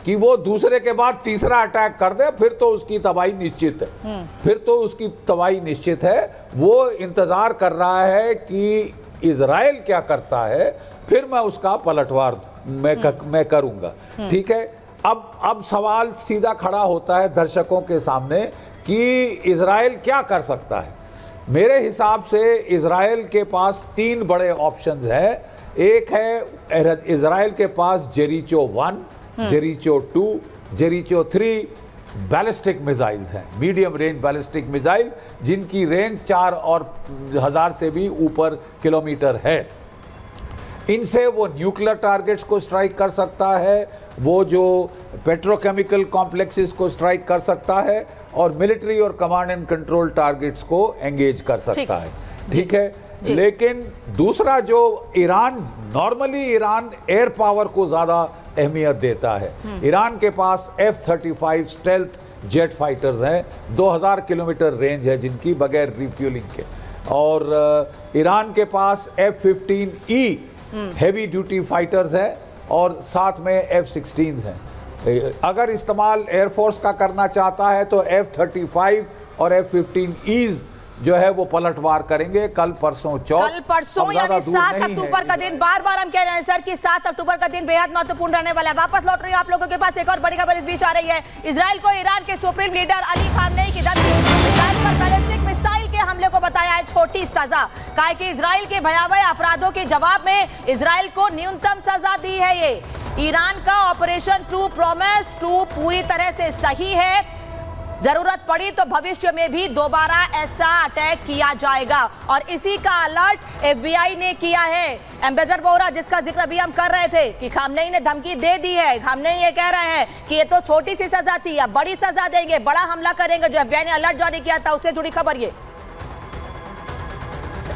कि वो दूसरे के बाद तीसरा अटैक कर दे, फिर तो उसकी तबाही निश्चित है, फिर तो उसकी तबाही निश्चित है। वो इंतजार कर रहा है कि इजराइल क्या करता है, फिर मैं उसका पलटवार मैं करूंगा। ठीक है, अब सवाल सीधा खड़ा होता है दर्शकों के सामने कि इजराइल क्या कर सकता है। मेरे हिसाब से इजराइल के पास 3 बड़े ऑप्शंस हैं। एक है इजराइल के पास जेरिचो 1, जेरिचो 2, जेरिचो 3 बैलिस्टिक मिसाइल्स हैं, मीडियम रेंज बैलिस्टिक मिसाइल, जिनकी रेंज 4,000 से भी ऊपर किलोमीटर है। इनसे वो न्यूक्लियर टारगेट्स को स्ट्राइक कर सकता है, वो जो पेट्रोकेमिकल कॉम्प्लेक्सेस को स्ट्राइक कर सकता है, और मिलिट्री और कमांड एंड कंट्रोल टारगेट्स को एंगेज कर सकता है। ठीक है, लेकिन दूसरा जो Iran, normally Iran air power को ज़्यादा अहमियत देता है। ईरान के पास F-35 स्टेल्थ जेट फाइटर्स हैं, 2000 किलोमीटर रेंज है जिनकी, बगैर रिफ्यूलिंग के। और ईरान के पास F-15E हैवी ड्यूटी फाइटर्स हैं, और साथ में F-16 हैं। अगर इस्तेमाल एयरफोर्स का करना चाहता है तो F-35 और F-15Es जो है वो पलटवार करेंगे कल परसों यानी 7 अक्टूबर का दिन। बार बार हम कह रहे हैं सर कि 7 अक्टूबर का दिन बेहद महत्वपूर्ण रहने वाला है। वापस लौट रही हूं आप लोगों के पास, एक और बड़ी खबर इस बीच आ रही है। इजराइल को ईरान के सुप्रीम लीडर अली खामनेई की धमकी, इजराइल पर बैलिस्टिक मिसाइल के हमले को बताया है छोटी सजा। कहा कि इजराइल के भयावह अपराधों के जवाब में इजराइल को न्यूनतम सजा दी है। ये ईरान का ऑपरेशन ट्रू प्रॉमिस 2 पूरी तरह से सही है, जरूरत पड़ी तो भविष्य में भी दोबारा ऐसा अटैक किया जाएगा, और इसी का अलर्ट एफबीआई ने किया है। एम्बेसडर बोहरा, जिसका जिक्र अभी हम कर रहे थे कि खामनेई ने धमकी दे दी है, खामनेई ये कह रहे हैं कि ये तो छोटी सी सजा थी, अब बड़ी सजा देंगे, बड़ा हमला करेंगे। जो एफबीआई ने अलर्ट जारी किया था उससे जुड़ी खबर ये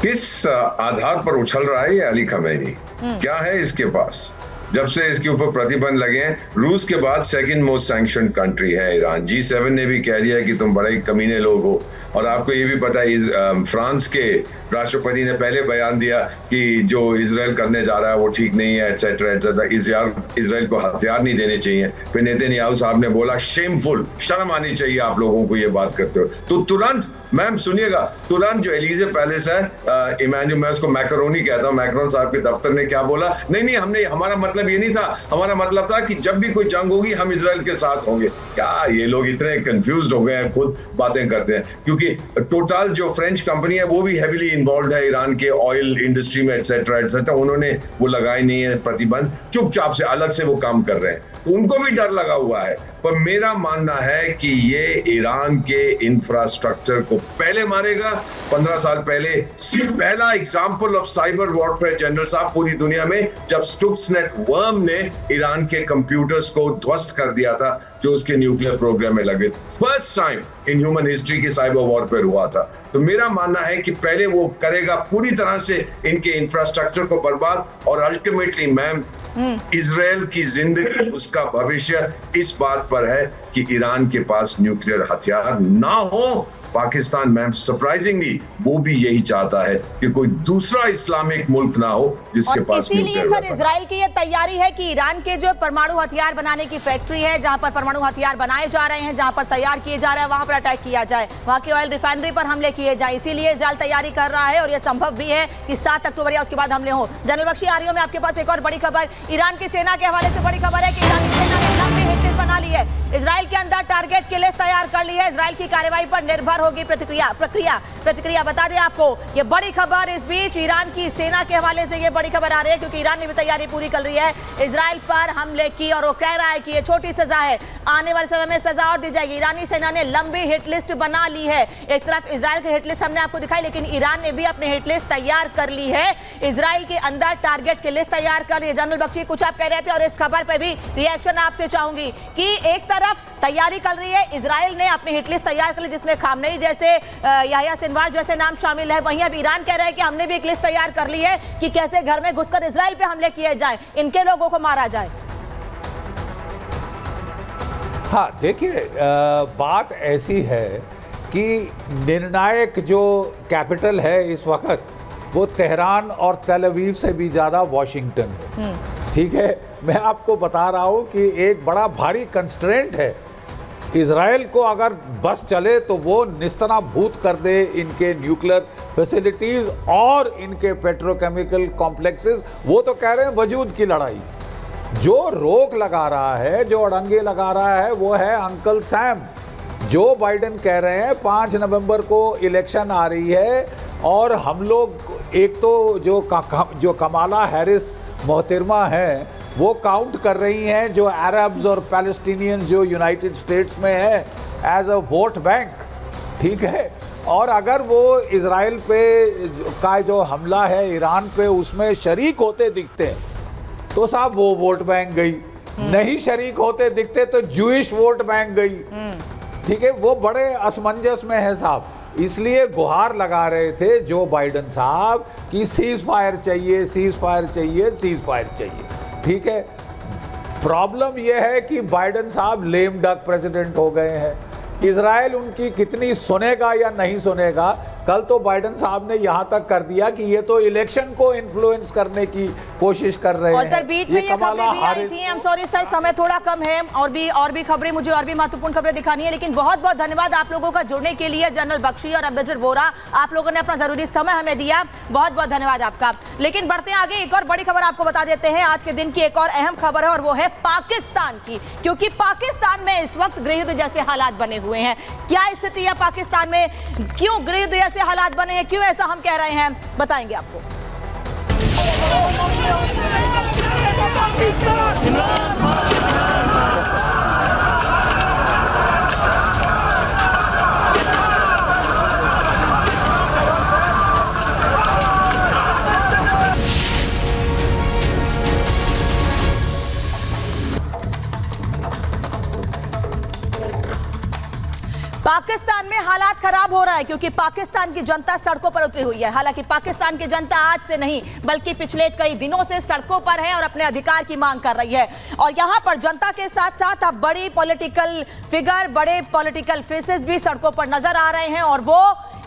किस आधार पर उछल रहा है ये अली खामेनी, क्या है इसके पास? जब से इसके ऊपर प्रतिबंध लगे हैं, रूस के बाद सेकंड मोस्ट सैंक्शन कंट्री है ईरान। G7 ने भी कह दिया कि तुम बड़े कमीने लोग हो। और आपको ये भी पता है फ्रांस के राष्ट्रपति ने पहले बयान दिया कि जो इजराइल करने जा रहा है वो ठीक नहीं है, एटसेट्रा एटसेट्रा, इजराइल को हथियार नहीं देने चाहिए। फिर नेतन्याहू साहब ने बोला शेमफुल, शर्म आनी चाहिए आप लोगों को ये बात करते हो। तो तुरंत, मैम सुनिएगा, तुरंत जो एलिजे पैलेस है, इमेजिन, मैं उसको मैकरोनी कहता हूँ, मैक्रोन साहब के दफ्तर ने क्या बोला, नहीं हमने, हमारा मतलब ये नहीं था, हमारा मतलब था कि जब भी कोई जंग होगी हम इजराइल के साथ होंगे। क्या ये लोग इतने कंफ्यूज हो गए हैं, खुद बातें करते हैं। क्योंकि टोटल जो फ्रेंच कंपनी है वो भी हेविली इन्वॉल्व है ईरान के ऑयल इंडस्ट्री में, एटसेट्रा एटसेट्रा। उन्होंने वो लगाए नहीं है प्रतिबंध, चुपचाप से अलग से वो काम कर रहे हैं, तो उनको भी डर लगा हुआ है। पर मेरा मानना है कि ये ईरान के इंफ्रास्ट्रक्चर को पहले मारेगा। 15 साल पहले पहला example of cyber warfare general साहब पूरी दुनिया में, जब स्टुक्सनेट वर्म ने ईरान के कंप्यूटर्स को ध्वस्त कर दिया था जो उसके न्यूक्लियर प्रोग्राम में लगे। First time in human history की साइबर वॉरफेयर हुआ था। तो मेरा मानना है कि पहले वो करेगा पूरी तरह से इनके इंफ्रास्ट्रक्चर को बर्बाद, और अल्टीमेटली मैम इजराइल की जिंदगी, उसका भविष्य इस बात पर है कि ईरान के पास न्यूक्लियर हथियार ना हो। पाकिस्तान मैम सरप्राइजिंगली वो भी यही चाहता है कि कोई दूसरा इस्लामिक मुल्क ना हो जिसके पास इसीलिए सर इजराइल की ये तैयारी है कि ईरान के जो परमाणु हथियार बनाने की फैक्ट्री है, जहां पर परमाणु हथियार बनाए जा रहे हैं, जहां पर तैयार किए जा रहे हैं, वहां पर अटैक किया जाए, वहां की ऑयल रिफाइनरी पर हमले किए जाए। इसीलिए इजराइल तैयारी कर रहा है, और यह संभव भी है कि 7 अक्टूबर या उसके बाद हमले हो। जनरल बख्शी, आ रही हूं मैं आपके पास एक और बड़ी खबर। ईरान की सेना के हवाले से बड़ी खबर है कि ईरान की सेना ने लंबी हिट लिस्ट बना ली है, इजराइल के अंदर टारगेट की लिस्ट तैयार कर ली है। इजराइल की कार्रवाई पर निर्भर होगी प्रतिक्रिया। बता दें आपको, ये बड़ी खबर इस बीच ईरान की सेना के हवाले से ये बड़ी खबर आ रही है, क्योंकि ईरान ने भी तैयारी पूरी कर रही है इजराइल पर हमले की, और वो कह रहा है कि ये छोटी सजा है, आने वाले समय में सजा और दी जाएगी। ईरानी सेना ने लंबी हिट लिस्ट बना ली है। एक तरफ इजराइल की हिट लिस्ट हमने आपको दिखाई, लेकिन ईरान ने भी अपनी हिट लिस्ट तैयार कर ली है, इजराइल के अंदर टारगेट की लिस्ट तैयार कर ली है। जनरल बख्शी, कुछ आप कह रहे थे, और इस खबर पर भी रिएक्शन आपसे चाहूंगी कि एक तरफ तैयारी कर रही है इजराइल ने, अपनी हिट लिस्ट तैयार कर ली, जिसमें खामनेई जैसे, याह्या सिनवार जैसे नाम शामिल है। वहीं अब ईरान कह रहा है कि हमने भी एक लिस्ट तैयार कर ली है कि कैसे घर में घुसकर इजराइल पे हमले किए जाएं, इनके लोगों को मारा जाए। हाँ, देखिए, बात ऐसी है कि निर्णायक जो कैपिटल है इस वक्त वो तेहरान और तेल अवीव से भी ज़्यादा वाशिंगटन है। ठीक है, मैं आपको बता रहा हूं कि एक बड़ा भारी कंस्ट्रेंट है। इजराइल को अगर बस चले तो वो निस्तनाभूत कर दे इनके न्यूक्लियर फैसिलिटीज और इनके पेट्रोकेमिकल कॉम्प्लेक्सेस। वो तो कह रहे हैं वजूद की लड़ाई। जो रोक लगा रहा है, जो अड़ंगे लगा रहा है, वो है अंकल सैम। जो बाइडेन कह रहे हैं 5 नवंबर को इलेक्शन आ रही है और हम लोग एक तो जो कमाला हैरिस मोहतरमा है वो काउंट कर रही हैं जो अरब्स और पैलेस्टीनियंस जो यूनाइटेड स्टेट्स में है एज अ वोट बैंक, ठीक है। और अगर वो इजराइल पे का जो हमला है ईरान पे उसमें शरीक होते दिखते हैं तो साहब वो वोट बैंक गई, नहीं शरीक होते दिखते तो जूइश वोट बैंक गई, ठीक है। वो बड़े असमंजस में है साहब, इसलिए गुहार लगा रहे थे जो बाइडेन साहब कि सीज फायर चाहिए, सीज फायर चाहिए, सीज फायर चाहिए, ठीक है। प्रॉब्लम यह है कि बाइडेन साहब लेम डक प्रेसिडेंट हो गए हैं। इजराइल उनकी कितनी सुनेगा या नहीं सुनेगा। कल तो बाइडेन साहब ने यहां तक कर दिया कि ये तो इलेक्शन को इन्फ्लुएंस करने की कोशिश कर रहे हैं। और सर बीच में ये खबरें भी आई थी। आई एम सॉरी सर, समय थोड़ा कम है और भी खबरें, मुझे और भी महत्वपूर्ण खबरें दिखानी है, लेकिन बहुत बहुत धन्यवाद आप लोगों का जुड़ने के लिए। जनरल बख्शी और अम्बेडकर वोरा, आप लोगों ने अपना जरूरी समय हमें दिया, बहुत बहुत धन्यवाद आपका। लेकिन बढ़ते हैं आगे, एक और बड़ी खबर आपको बता देते हैं। आज के दिन की एक और अहम खबर है और वो है पाकिस्तान की, क्योंकि पाकिस्तान में इस वक्त गृहयुद्ध जैसे हालात बने हुए हैं। क्या स्थिति है पाकिस्तान में, क्यों गृहयुद्ध जैसे हालात बने हैं, क्यों ऐसा हम कह रहे हैं, बताएंगे आपको। पाकिस्तान में हालात खराब हो रहा है क्योंकि पाकिस्तान की जनता सड़कों पर उतरी हुई है। हालांकि पाकिस्तान की जनता आज से नहीं बल्कि पिछले कई दिनों से सड़कों पर है और अपने अधिकार की मांग कर रही है। और यहां पर जनता के साथ साथ अब बड़ी पॉलिटिकल फिगर, बड़े पॉलिटिकल फेसेस भी सड़कों पर नजर आ रहे हैं और वो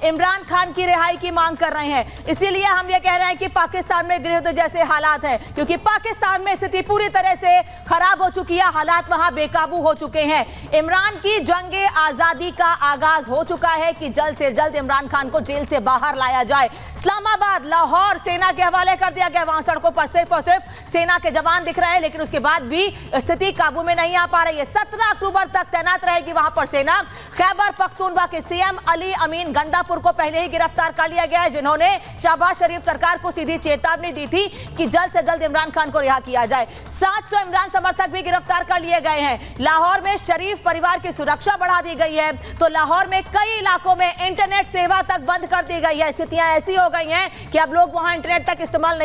इमरान खान की रिहाई की मांग कर रहे हैं। इसीलिए हम ये कह रहे हैं कि पाकिस्तान में गृहयुद्ध जैसे हालात हैं, क्योंकि पाकिस्तान में स्थिति पूरी तरह से खराब हो चुकी है, हालात वहां बेकाबू हो चुके हैं। इमरान की जंगे आजादी का आगाज हो चुका है कि जल्द से जल्द इमरान खान को जेल से बाहर लाया जाए। इस्लामाबाद, लाहौर सेना के हवाले कर दिया गया। वहां सड़कों पर सिर्फ और सिर्फ सेना के जवान दिख रहे हैं, लेकिन उसके बाद भी स्थिति काबू में नहीं आ पा रही है। 17 अक्टूबर तक तैनात रहेगी वहां पर सेना। खैबर पख्तूनख्वा के सीएम अली अमीन गंडापुर को पहले ही गिरफ्तार कर लिया गया है, जिन्होंने शहबाज शरीफ सरकार को सीधी चेतावनी दी थी कि जल्द से जल्द इमरान खान को रिहा किया जाए। 700 इमरान समर्थक भी गिरफ्तार कर लिए गए हैं। लाहौर में शरीफ परिवार की सुरक्षा बढ़ा दी गई है, तो लाहौर में कई इलाकों में इंटरनेट सेवा तक बंद कर दी गई है। स्थितियां ऐसी हो गई हैं कि अब लोग वहां इंटरनेट तक इस्तेमाल नहीं